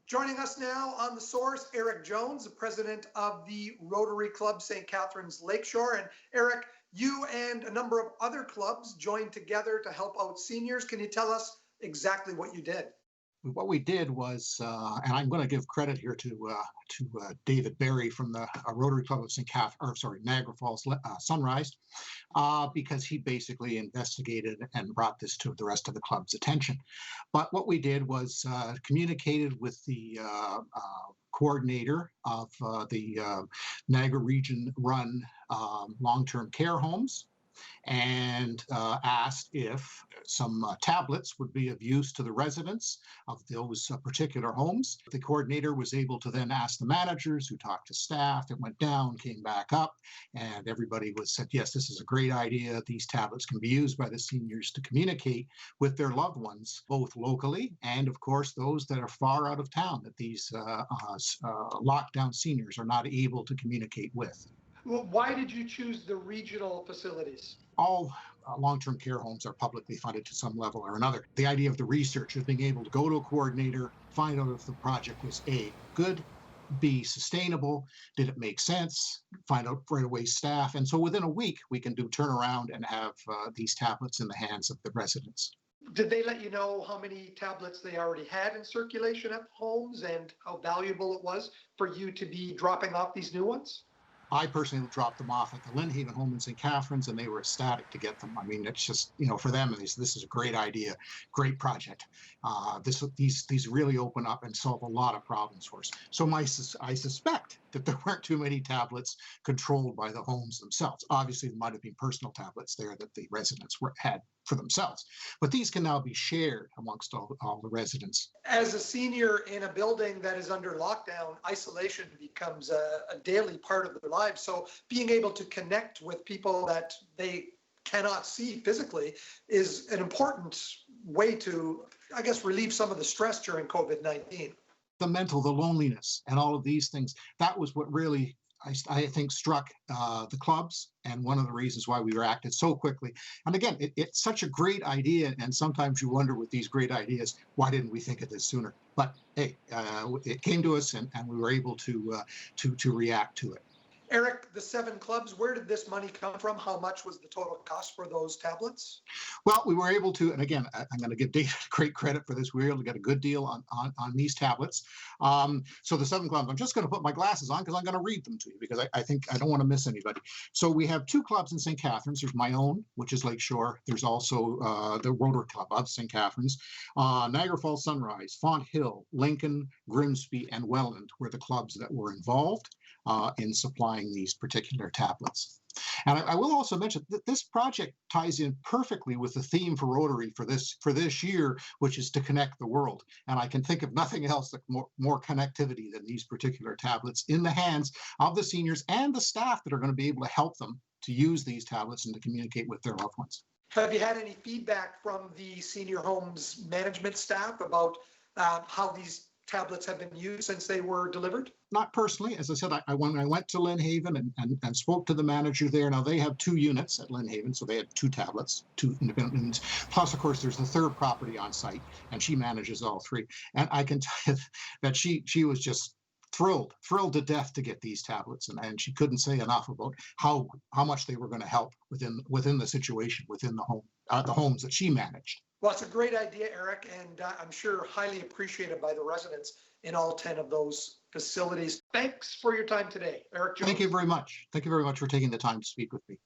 Joining us now on The Source, Eric Jones, the president of the Rotary Club St. Catharines Lakeshore. And Eric, you and a number of other clubs joined together to help out seniors. Can you tell us exactly what you did? What we did was, and I'm going to give credit here to David Berry from the Rotary Club of Niagara Falls Sunrise, because he basically investigated and brought this to the rest of the club's attention. But what we did was communicated with the coordinator of the Niagara region-run long-term care homes, and asked if some tablets would be of use to the residents of those particular homes. The coordinator was able to then ask the managers, who talked to staff. It went down, came back up, and everybody said, yes, this is a great idea. These tablets can be used by the seniors to communicate with their loved ones, both locally and, of course, those that are far out of town that these lockdown seniors are not able to communicate with. Well, why did you choose the regional facilities? All long-term care homes are publicly funded to some level or another. The idea of the research is being able to go to a coordinator, find out if the project was A, good, B, sustainable, did it make sense, find out right away staff. And so within a week, we can do turnaround and have these tablets in the hands of the residents. Did they let you know how many tablets they already had in circulation at homes and how valuable it was for you to be dropping off these new ones? I personally dropped them off at the Lynnhaven home in St. Catharines, and they were ecstatic to get them. I mean, it's just, for them, this is a great idea, great project. These really open up and solve a lot of problems for us. So I suspect that there weren't too many tablets controlled by the homes themselves. Obviously, there might have been personal tablets there that the residents had for themselves, but these can now be shared amongst all the residents. As a senior in a building that is under lockdown, isolation becomes a daily part of their lives. So being able to connect with people that they cannot see physically is an important way to, I guess, relieve some of the stress during COVID-19. The loneliness, and all of these things, that was what really, I think, struck the clubs, and one of the reasons why we reacted so quickly. And again, it's such a great idea, and sometimes you wonder with these great ideas, why didn't we think of this sooner? But hey, it came to us, and we were able to react to it. Eric, the 7 clubs, where did this money come from? How much was the total cost for those tablets? Well, we were able to, and again, I'm going to give David great credit for this. We were able to get a good deal on these tablets. So the 7 clubs, I'm just going to put my glasses on because I'm going to read them to you, because I think I don't want to miss anybody. So we have 2 clubs in St. Catharines. There's my own, which is Lakeshore. There's also the Rotary Club of St. Catharines. Niagara Falls Sunrise, Font Hill, Lincoln, Grimsby, and Welland were the clubs that were involved in supplying these particular tablets. And I will also mention that this project ties in perfectly with the theme for Rotary for this year, which is to connect the world. And I can think of nothing else that more connectivity than these particular tablets in the hands of the seniors and the staff that are going to be able to help them to use these tablets and to communicate with their loved ones. Have you had any feedback from the senior homes management staff about how these tablets have been used since they were delivered? Not personally. As I said, when I went to Lynnhaven and spoke to the manager there, now they have 2 units at Lynnhaven, so they had 2 tablets, 2 independent units. Plus, of course, there's the 3rd property on site, and she manages all 3. And I can tell you that she was just thrilled to death to get these tablets, and she couldn't say enough about how much they were going to help within the situation, within the homes that she managed. Well, it's a great idea, Eric, and I'm sure highly appreciated by the residents in all 10 of those facilities. Thanks for your time today, Eric Jones. Thank you very much. Thank you very much for taking the time to speak with me.